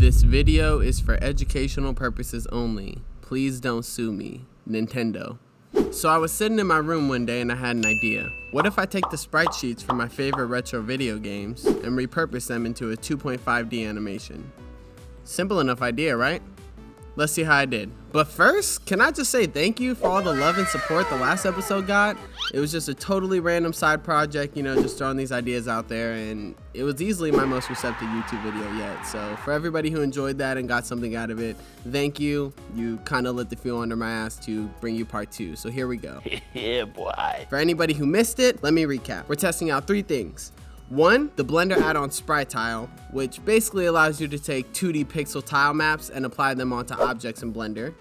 This video is for educational purposes only. Please don't sue me, Nintendo. So I was sitting in my room one day and I had an idea. What if I take the sprite sheets from my favorite retro video games and repurpose them into a 2.5D animation? Simple enough idea, right? Let's see how I did. But first, can I just say thank you for all the love and support the last episode got? It was just a totally random side project, just throwing these ideas out there, and it was easily my most receptive YouTube video yet. So for everybody who enjoyed that and got something out of it, thank you. You kind of lit the fuel under my ass to bring you part 2. So here we go. Yeah, boy. For anybody who missed it, let me recap. We're testing out 3 things. 1, the Blender add-on Sprite Tile, which basically allows you to take 2D pixel tile maps and apply them onto objects in Blender.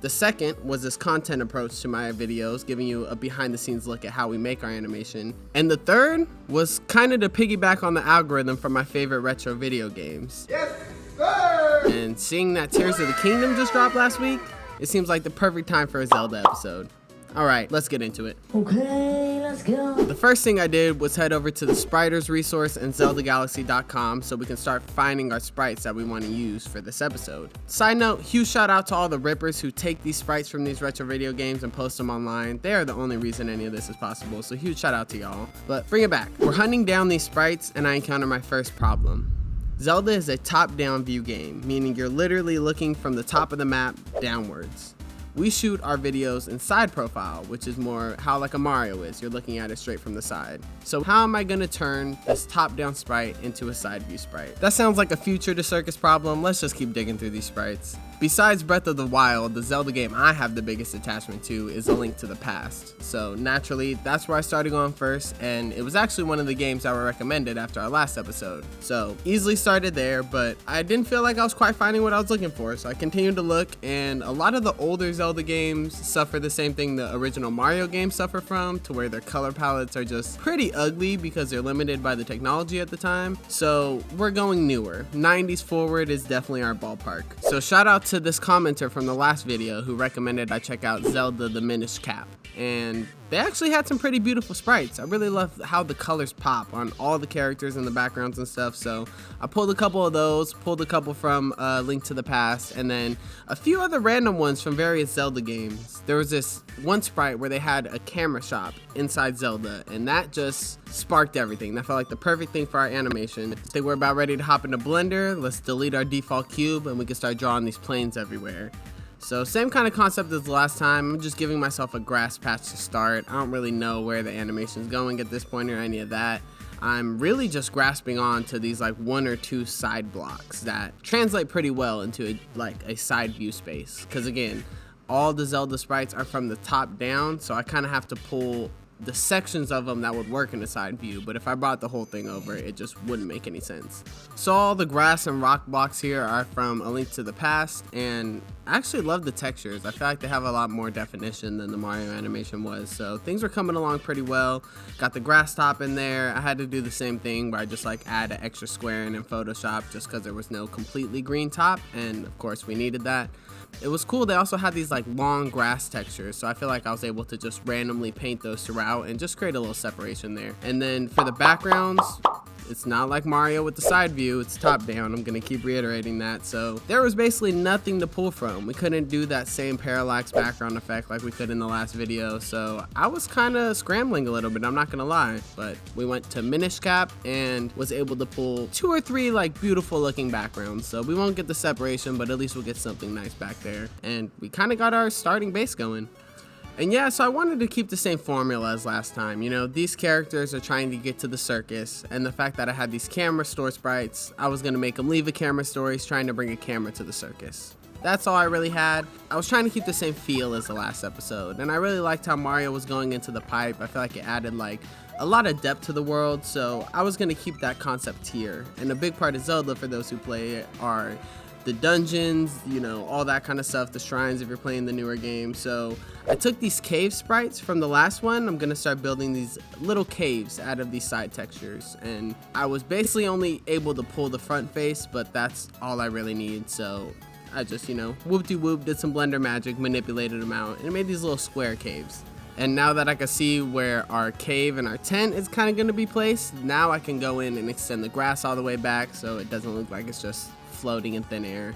The second was this content approach to my videos, giving you a behind-the-scenes look at how we make our animation. And the third was kind of to piggyback on the algorithm from my favorite retro video games. Yes, sir! And seeing that Tears of the Kingdom just dropped last week, it seems like the perfect time for a Zelda episode. Alright, let's get into it. Okay, let's go. The first thing I did was head over to the Spriters resource and ZeldaGalaxy.com so we can start finding our sprites that we want to use for this episode. Side note, huge shout out to all the rippers who take these sprites from these retro video games and post them online. They are the only reason any of this is possible, so huge shout out to y'all. But bring it back. We're hunting down these sprites and I encounter my first problem. Zelda is a top-down view game, meaning you're literally looking from the top of the map downwards. We shoot our videos in side profile, which is more how like a Mario is. You're looking at it straight from the side. So how am I gonna turn this top-down sprite into a side view sprite? That sounds like a future to Cirkus problem. Let's just keep digging through these sprites. Besides Breath of the Wild, the Zelda game I have the biggest attachment to is A Link to the Past. So naturally, that's where I started going first, and it was actually one of the games that were recommended after our last episode. So easily started there, but I didn't feel like I was quite finding what I was looking for, so I continued to look, and a lot of the older Zelda games suffer the same thing the original Mario games suffer from, to where their color palettes are just pretty ugly because they're limited by the technology at the time. So we're going newer. 90s forward is definitely our ballpark. So shout out to this commenter from the last video who recommended I check out Zelda the Minish Cap, and they actually had some pretty beautiful sprites. I really love how the colors pop on all the characters and the backgrounds and stuff, so I pulled a couple of those, pulled a couple from Link to the Past, and then a few other random ones from various Zelda games. There was this one sprite where they had a camera shop inside Zelda, and that just sparked everything. That felt like the perfect thing for our animation. I think we're about ready to hop into Blender. Let's delete our default cube and we can start drawing these planes everywhere. So same kind of concept as the last time. I'm just giving myself a grass patch to start. I don't really know where the animation's going at this point or any of that. I'm really just grasping on to these like 1 or 2 side blocks that translate pretty well into a side view space. Because again, all the Zelda sprites are from the top down, so I kind of have to pull the sections of them that would work in a side view, but if I brought the whole thing over, it just wouldn't make any sense. So all the grass and rock blocks here are from A Link to the Past, and I actually love the textures. I feel like they have a lot more definition than the Mario animation was, so things were coming along pretty well. Got the grass top in there. I had to do the same thing where I just add an extra square in Photoshop just because there was no completely green top, and of course we needed that. It was cool. They also had these long grass textures, so I feel like I was able to just randomly paint those throughout and just create a little separation there. And then for the backgrounds, it's not like Mario with the side view, it's top down. I'm gonna keep reiterating that. So there was basically nothing to pull from. We couldn't do that same parallax background effect like we could in the last video, so I was kind of scrambling a little bit, I'm not gonna lie. But we went to Minish Cap and was able to pull 2 or 3 beautiful looking backgrounds. So we won't get the separation, but at least we'll get something nice back there. And we kind of got our starting base going. And yeah, so I wanted to keep the same formula as last time. These characters are trying to get to the circus, and the fact that I had these camera store sprites, I was gonna make them leave a camera store. He's trying to bring a camera to the circus. That's all I really had. I was trying to keep the same feel as the last episode, and I really liked how Mario was going into the pipe. I feel like it added a lot of depth to the world, so I was gonna keep that concept here. And a big part of Zelda, for those who play it, are the dungeons, all that kind of stuff, the shrines if you're playing the newer game. So I took these cave sprites from the last one. I'm gonna start building these little caves out of these side textures, and I was basically only able to pull the front face, but that's all I really need. So I just whoop-de-whoop, did some Blender magic, manipulated them out, and made these little square caves. And now that I can see where our cave and our tent is kind of going to be placed, now I can go in and extend the grass all the way back so it doesn't look like it's just floating in thin air.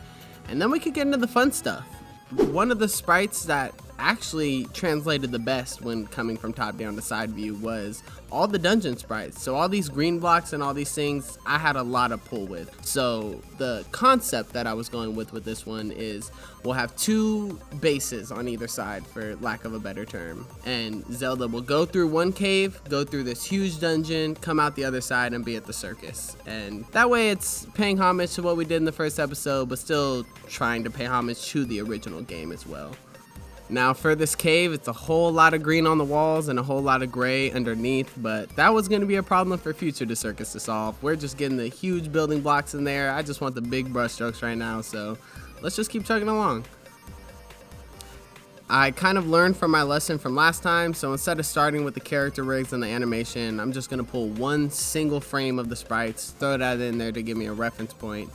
And then we could get into the fun stuff. One of the sprites that actually translated the best when coming from top down to side view was all the dungeon sprites. So all these green blocks and all these things, I had a lot of pull with. So the concept that I was going with this one is we'll have 2 bases on either side, for lack of a better term, and Zelda will go through one cave, go through this huge dungeon, come out the other side, and be at the circus. And that way it's paying homage to what we did in the first episode, but still trying to pay homage to the original game as well. Now for this cave, it's a whole lot of green on the walls and a whole lot of gray underneath, but that was going to be a problem for future to Cirkus to solve. We're just getting the huge building blocks in there. I just want the big brush strokes right now, so let's just keep chugging along. I kind of learned from my lesson from last time, so instead of starting with the character rigs and the animation, I'm just going to pull one single frame of the sprites, throw that in there to give me a reference point,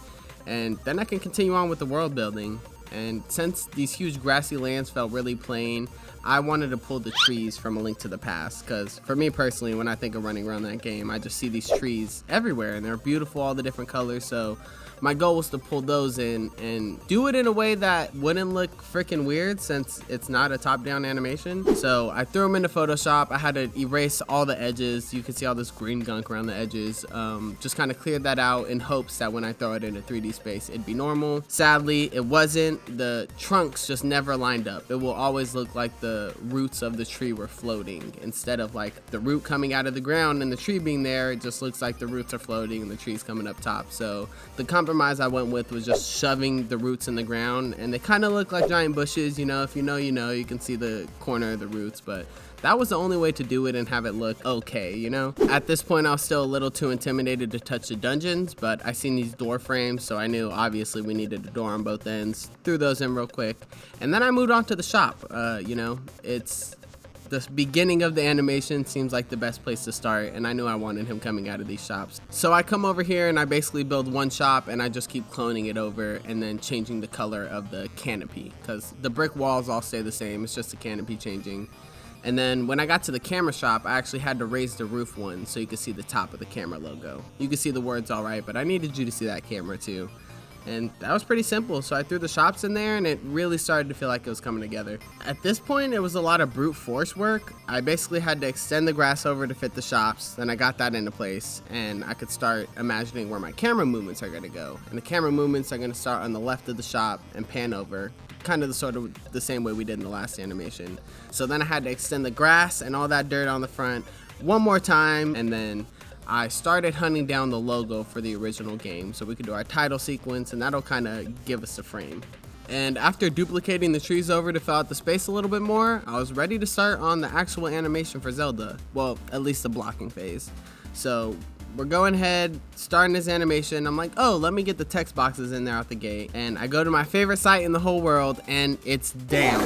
and then I can continue on with the world building. And since these huge grassy lands felt really plain, I wanted to pull the trees from A Link to the Past, because for me personally, when I think of running around that game, I just see these trees everywhere and they're beautiful, all the different colors. So my goal was to pull those in and do it in a way that wouldn't look freaking weird, since it's not a top-down animation. So I threw them into Photoshop. I had to erase all the edges. You can see all this green gunk around the edges. Just kind of cleared that out in hopes that when I throw it into 3D space, it'd be normal. Sadly, it wasn't. The trunks just never lined up. It will always look like the roots of the tree were floating. Instead of like the root coming out of the ground and the tree being there, it just looks like the roots are floating and the tree's coming up top. So the compromise I went with was just shoving the roots in the ground, and they kind of look like giant bushes. You know, if you know, you know, you can see the corner of the roots, but that was the only way to do it and have it look okay, you know? At this point, I was still a little too intimidated to touch the dungeons, but I seen these door frames, so I knew obviously we needed a door on both ends. Threw those in real quick, and then I moved on to the shop. You know, it's the beginning of the animation seems like the best place to start, and I knew I wanted him coming out of these shops. So I come over here and I basically build one shop, and I just keep cloning it over and then changing the color of the canopy, because the brick walls all stay the same. It's just the canopy changing. And then when I got to the camera shop, I actually had to raise the roof one so you could see the top of the camera logo. You could see the words all right, but I needed you to see that camera too. And that was pretty simple. So I threw the shops in there and it really started to feel like it was coming together. At this point, it was a lot of brute force work. I basically had to extend the grass over to fit the shops. Then I got that into place and I could start imagining where my camera movements are gonna go. And the camera movements are gonna start on the left of the shop and pan over, kind of the same way we did in the last animation. So then I had to extend the grass and all that dirt on the front one more time, and then I started hunting down the logo for the original game so we could do our title sequence, and that'll kind of give us a frame. And after duplicating the trees over to fill out the space a little bit more, I was ready to start on the actual animation for Zelda. Well, at least the blocking phase. So we're going ahead, starting this animation. I'm like, oh, let me get the text boxes in there out the gate. And I go to my favorite site in the whole world, and it's down.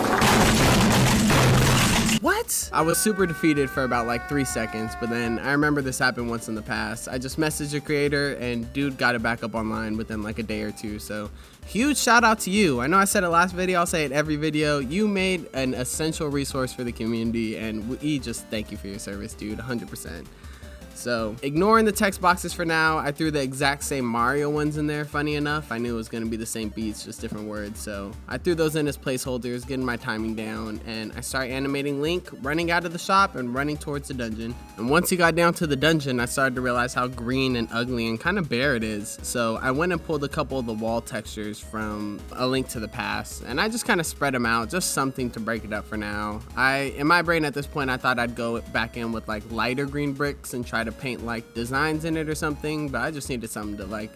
What? I was super defeated for about like 3 seconds, but then I remember this happened once in the past. I just messaged the creator and dude got it back up online within like a day or two. So huge shout out to you. I know I said it last video, I'll say it every video. You made an essential resource for the community, and we just thank you for your service, dude, 100%. So ignoring the text boxes for now, I threw the exact same Mario ones in there. Funny enough, I knew it was going to be the same beats, just different words. So I threw those in as placeholders, getting my timing down, and I started animating Link running out of the shop and running towards the dungeon. And once he got down to the dungeon, I started to realize how green and ugly and kind of bare it is. So I went and pulled a couple of the wall textures from A Link to the Past, and I just kind of spread them out, just something to break it up for now. In my brain at this point, I thought I'd go back in with like lighter green bricks and try to paint like designs in it or something, but I just needed something to like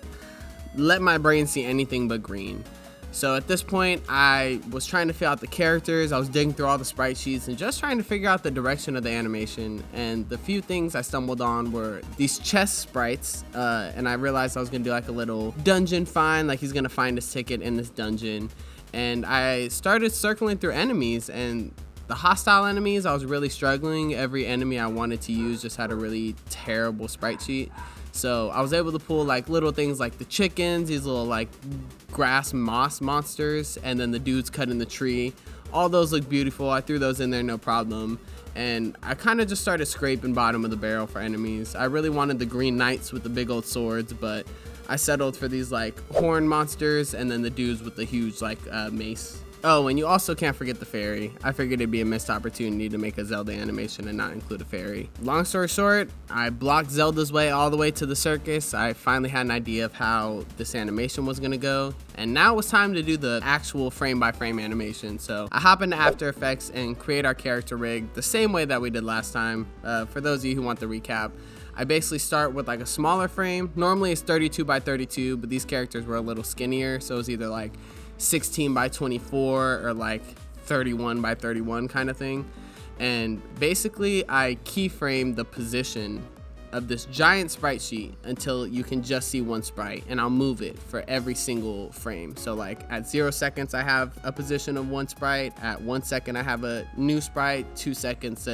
let my brain see anything but green. So at this point, I was trying to fill out the characters. I was digging through all the sprite sheets and just trying to figure out the direction of the animation. And the few things I stumbled on were these chest sprites, and I realized I was gonna do like a little dungeon find, like he's gonna find his ticket in this dungeon. And I started circling through enemies, and the hostile enemies, I was really struggling. Every enemy I wanted to use just had a really terrible sprite sheet. So I was able to pull like little things like the chickens, these little like grass moss monsters, and then the dudes cutting the tree. All those look beautiful. I threw those in there, no problem. And I kind of just started scraping bottom of the barrel for enemies. I really wanted the green knights with the big old swords, but I settled for these like horn monsters and then the dudes with the huge like mace. Oh, and you also can't forget the fairy. I figured it'd be a missed opportunity to make a Zelda animation and not include a fairy. Long story short, I blocked Zelda's way all the way to the circus. I finally had an idea of how this animation was gonna go. And now it was time to do the actual frame by frame animation. So I hop into After Effects and create our character rig the same way that we did last time. For those of you who want the recap, I basically start with like a smaller frame. Normally it's 32 by 32, but these characters were a little skinnier. So it was either like 16 by 24 or like 31 by 31 kind of thing. And basically I keyframe the position of this giant sprite sheet until you can just see one sprite, and I'll move it for every single frame. So like at 0 seconds I have a position of one sprite, at 1 second I have a new sprite, 2 seconds,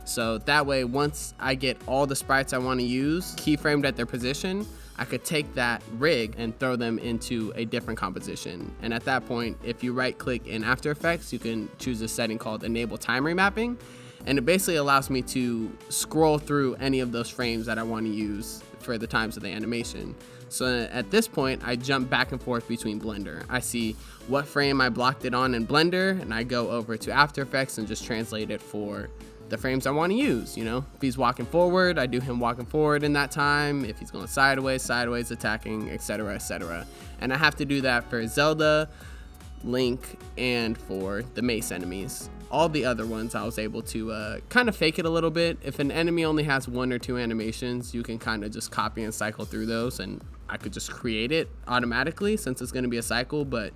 so that way once I get all the sprites I want to use keyframed at their position, I could take that rig and throw them into a different composition. And at that point, if you right click in After Effects, you can choose a setting called Enable Time Remapping. And it basically allows me to scroll through any of those frames that I want to use for the times of the animation. So at this point, I jump back and forth between Blender. I see what frame I blocked it on in Blender, and I go over to After Effects and just translate it for the frames I want to use. You know, if he's walking forward, I do him walking forward in that time. If he's going sideways attacking, etc., etc. And I have to do that for Zelda, Link, and for the mace enemies. All the other ones I was able to kind of fake it a little bit. If an enemy only has 1 or 2 animations, you can kind of just copy and cycle through those, and I could just create it automatically since it's going to be a cycle. But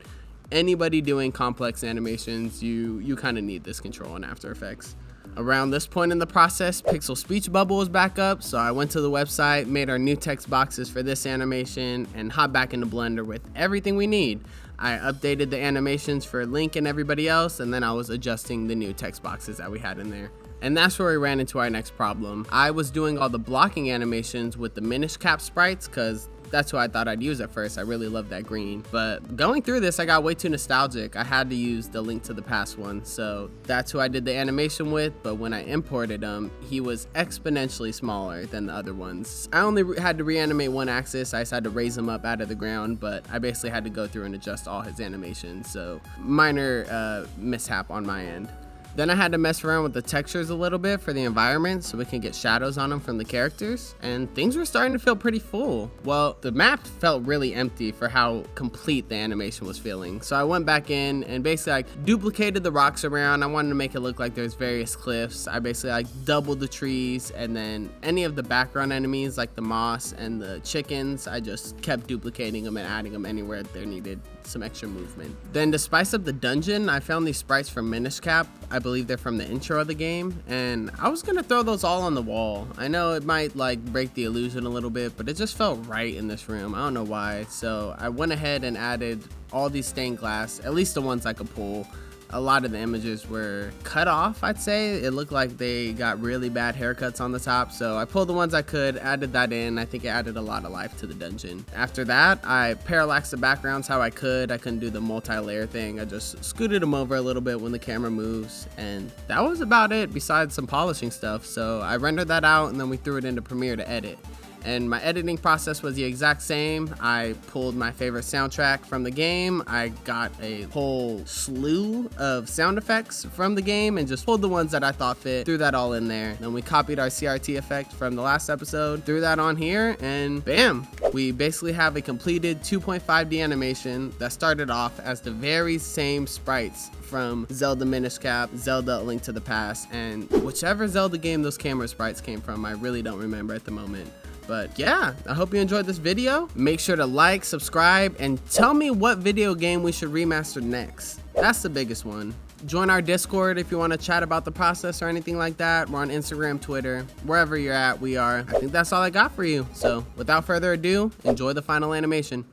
anybody doing complex animations, you kind of need this control in After Effects. Around this point in the process, Pixel Speech Bubble was back up, so I went to the website, made our new text boxes for this animation, and hopped back into Blender with everything we need. I updated the animations for Link and everybody else, and then I was adjusting the new text boxes that we had in there. And that's where we ran into our next problem. I was doing all the blocking animations with the Minish Cap sprites, because that's who I thought I'd use at first. I really love that green. But going through this, I got way too nostalgic. I had to use the Link to the Past one. So that's who I did the animation with. But when I imported him, he was exponentially smaller than the other ones. I only had to reanimate one axis. I just had to raise him up out of the ground. But I basically had to go through and adjust all his animations. So minor mishap on my end. Then I had to mess around with the textures a little bit for the environment so we can get shadows on them from the characters, and things were starting to feel pretty full. Well, the map felt really empty for how complete the animation was feeling. So I went back in and basically like duplicated the rocks around. I wanted to make it look like there's various cliffs. I basically like doubled the trees, and then any of the background enemies like the moss and the chickens, I just kept duplicating them and adding them anywhere there needed some extra movement. Then to spice up the dungeon, I found these sprites from Minish Cap. I believe they're from the intro of the game, and I was gonna throw those all on the wall. I know it might like break the illusion a little bit, but it just felt right in this room. I don't know why. So I went ahead and added all these stained glass, at least the ones I could pull. A lot of the images were cut off, I'd say. It looked like they got really bad haircuts on the top, so I pulled the ones I could, added that in. I think it added a lot of life to the dungeon. After that, I parallaxed the backgrounds how I could. I couldn't do the multi-layer thing. I just scooted them over a little bit when the camera moves, and that was about it besides some polishing stuff. So I rendered that out, and then we threw it into Premiere to edit. And my editing process was the exact same. I pulled my favorite soundtrack from the game. I got a whole slew of sound effects from the game and just pulled the ones that I thought fit, threw that all in there. Then we copied our CRT effect from the last episode, threw that on here, and bam! We basically have a completed 2.5D animation that started off as the very same sprites from Zelda Minish Cap, Zelda A Link to the Past, and whichever Zelda game those camera sprites came from, I really don't remember at the moment. But yeah, I hope you enjoyed this video. Make sure to like, subscribe, and tell me what video game we should remaster next. That's the biggest one. Join our Discord if you want to chat about the process or anything like that. We're on Instagram, Twitter, wherever you're at, we are. I think that's all I got for you. So without further ado, enjoy the final animation.